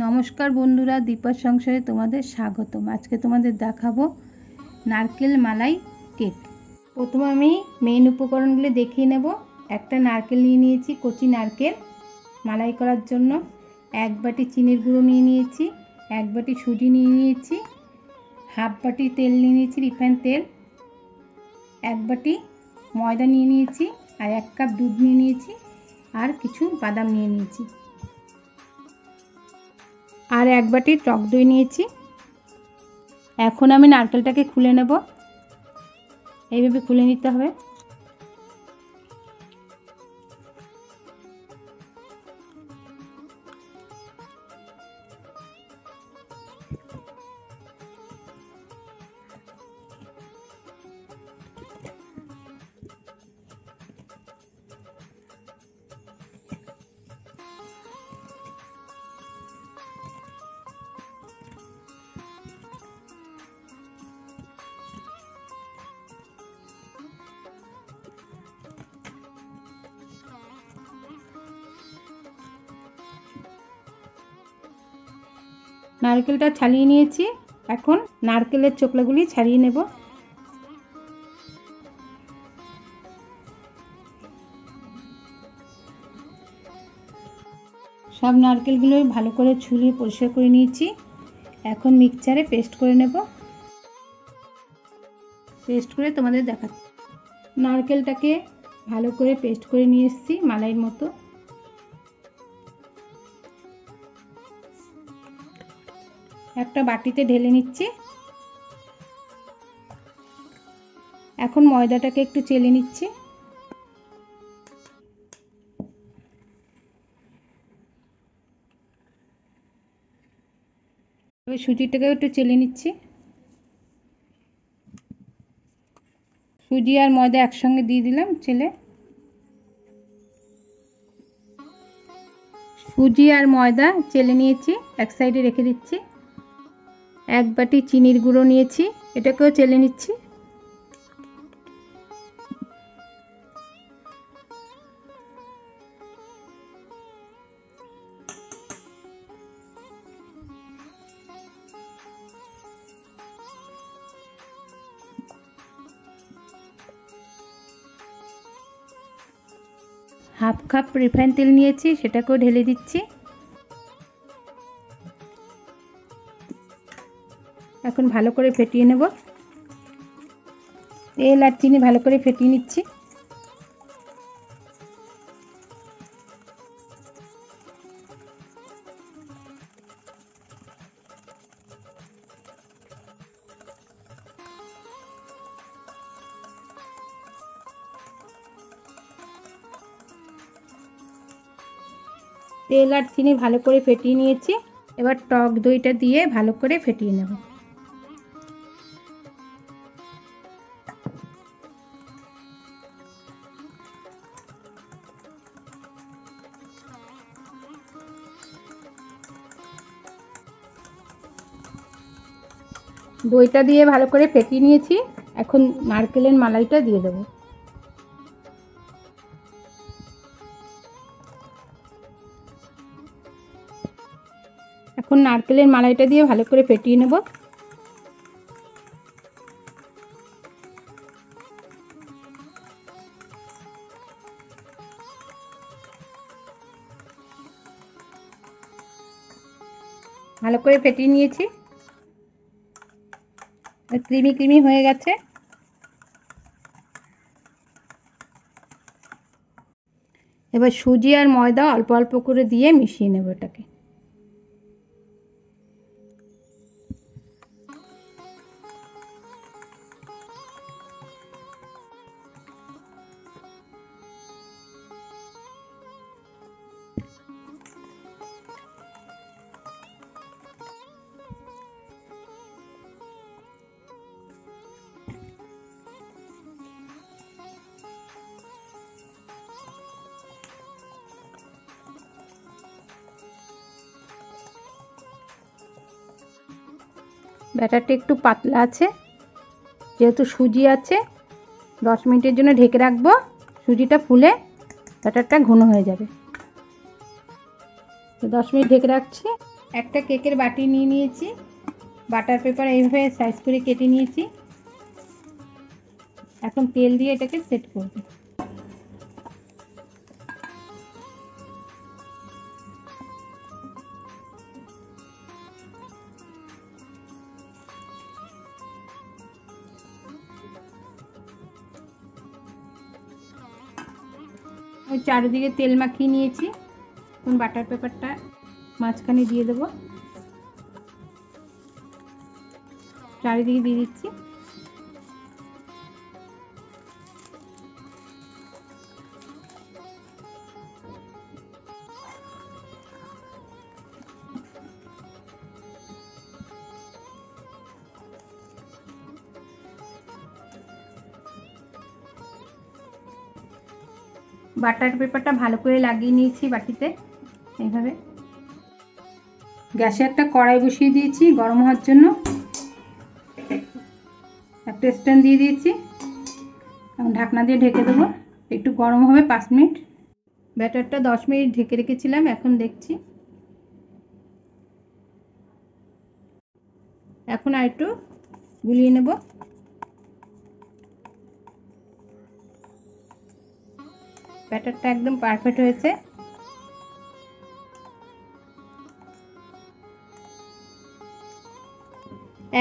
নমস্কার বন্ধুরা, দীপার সংসারে তোমাদের স্বাগতম। আজকে তোমাদের দেখাবো নারকেল মালাই কেক। প্রথমে আমি মেইন উপকরণগুলো দেখিয়ে নেব। একটা নারকেল নিয়ে নিয়েছি, কচি নারকেল মালাই করার জন্য। এক বাটি চিনির গুঁড়ো নিয়ে নিয়েছি, এক বাটি সুজি নিয়ে নিয়েছি, হাফ বাটি তেল নিয়ে নিয়েছি, রিফাইন তেল, এক বাটি ময়দা নিয়ে নিয়েছি, আর 1 কাপ দুধ নিয়ে নিয়েছি, আর কিছু বাদাম নিয়ে নিয়েছি, আর 1 বাটি টক দই নিয়েছি। এখন আমি নারকেলটাকে খুলে নেব। এইভাবে খুলে নিতে হবে। নারকেলটা ছাড়িয়ে নিয়েছি। এখন নারকেলের চোকলাগুলি ছাড়িয়ে নেব। সব নারকেলগুলো ভালো করে ছুলিয়ে পরিষ্কার করে নিয়েছি। এখন মিক্সচারে পেস্ট করে নেব। পেস্ট করে তোমাদের দেখাচ্ছি। নারকেলটাকে ভালো করে পেস্ট করে নিয়ে এসেছি মালাইয়ের মতো। একটা বাটিতে ঢেলে নিচ্ছি। এখন ময়দাটাকে একটু চেলে নিচ্ছি। এবার সুজিটাকে একটু চেলে নিচ্ছি। সুজি আর ময়দা একসঙ্গে দিয়ে দিলাম চেলে। সুজি আর ময়দা চেলে নিয়েছি, এক সাইডে রেখে দিচ্ছি। 1 বাটি চিনির গুঁড়ো নিয়েছি, এটাকেও চেলে নিচ্ছি। হাফ কাপ রিফাইন তেল নিয়েছি, সেটাকেও ঢেলে দিচ্ছি। এখন ভালো করে ফেটিয়ে নেব। তেল আর চিনি ভালো করে ফেটিয়ে নিচ্ছি। তেল আর চিনি ভালো করে ফেটিয়ে নিয়েছি। এবার টক দইটা দিয়ে ভালো করে ফেটিয়ে নেব। দইটা দিয়ে ভালো করে ফেটিয়ে নিয়েছি। এখন নারকেলের মালাইটা দিয়ে দেব। এখন নারকেলের মালাইটা দিয়ে ভালো করে ফেটিয়ে নেব। ভালো করে ফেটিয়ে নিয়েছি। ক্রিমি ক্রিমি হয়ে গেছে। এবার সুজি আর ময়দা অল্প অল্প করে দিয়ে মিশিয়ে নেব এটাকে। ব্যাটারটা একটু পাতলা আছে, যেহেতু সুজি আছে 10 মিনিটের জন্য ঢেকে রাখবো। সুজিটা ফুলে ব্যাটারটা ঘন হয়ে যাবে। তো 10 মিনিট ঢেকে রাখছি। একটা কেকের বাটি নিয়ে নিয়েছি, বাটার পেপার এইভাবে সাইজ করে কেটে নিয়েছি। এখন তেল দিয়ে এটাকে সেট করব। চারিদিকে তেল মাখিয়ে নিয়েছি। এখন বাটার পেপারটা মাঝখানে দিয়ে দেবো, চারিদিকে দিয়ে দিচ্ছি। বাটার পেপারটা ভালো করে লাগিয়ে নিয়েছি বাটিতে এইভাবে। গ্যাসে একটা কড়াই বসিয়ে দিয়েছি গরম হওয়ার জন্য, একটা স্ট্যান্ড দিয়ে দিয়েছি। এখন ঢাকনা দিয়ে ঢেকে দেবো, একটু গরম হবে 5 মিনিট। ব্যাটারটা 10 মিনিট ঢেকে রেখেছিলাম, এখন দেখছি। এখন আর একটু গুলিয়ে নেব। ব্যাটারটা একদম পারফেক্ট হয়েছে।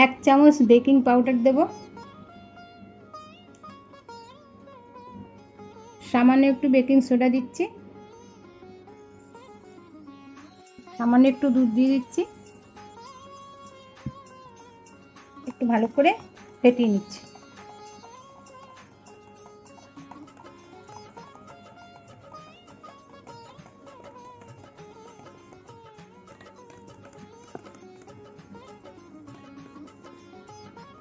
এক চামচ বেকিং পাউডার দেব, সামান্য একটু বেকিং সোডা দিচ্ছি, সামান্য একটু দুধ দিয়ে দিচ্ছি, একটু ভালো করে ফেটিয়ে নিচ্ছি।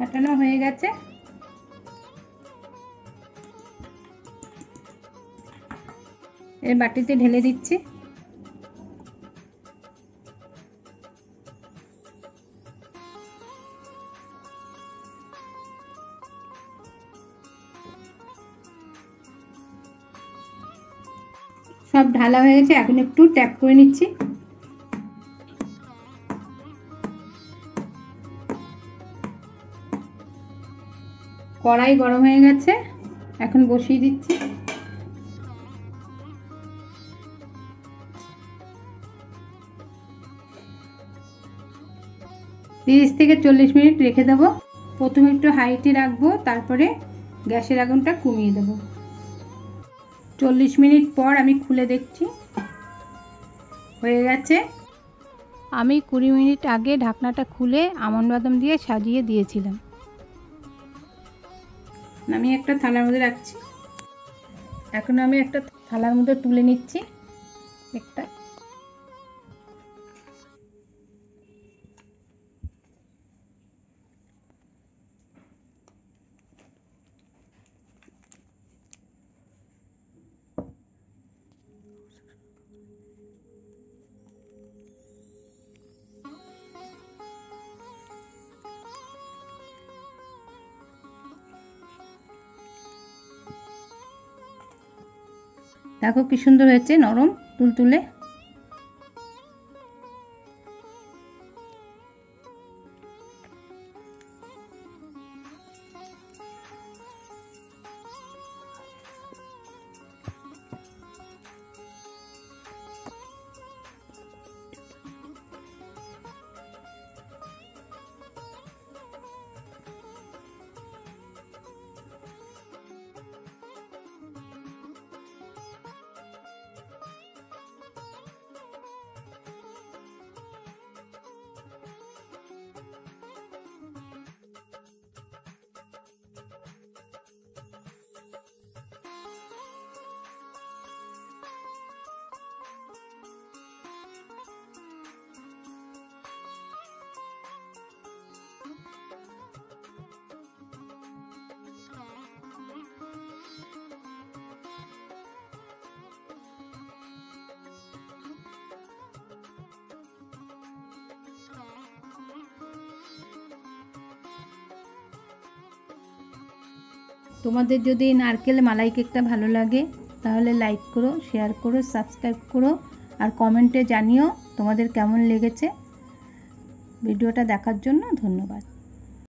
ফেটানো হয়ে গেছে। এর বাটিতে ঢেলে দিচ্ছি। সব ঢালা হয়ে গেছে, এখন একটু ট্যাপ করে নিচ্ছি। কড়াই গরম হয়ে গেছে, এখন বসিয়ে দিচ্ছি। তিরিশ থেকে 40 মিনিট রেখে দেবো। প্রথমে একটু হাইটে রাখবো, তারপরে গ্যাসের আগুনটা কমিয়ে দেবো। 40 মিনিট পর আমি খুলে দেখছি, হয়ে গেছে। আমি 20 মিনিট আগে ঢাকনাটা খুলে আমন্ড বাদাম দিয়ে সাজিয়ে দিয়েছিলাম। আমি একটা থালার মধ্যে রাখছি। এখন আমি একটা থালার মধ্যে তুলে নিচ্ছি একটা। দেখো কি সুন্দর হয়েছে, নরম তুলতুলে। তোমাদের যদি এই নারকেল মালাই কেকটা ভালো লাগে তাহলে লাইক করো, শেয়ার করো, সাবস্ক্রাইব করো আর কমেন্টে জানিও তোমাদের কেমন লেগেছে। ভিডিওটা দেখার জন্য ধন্যবাদ।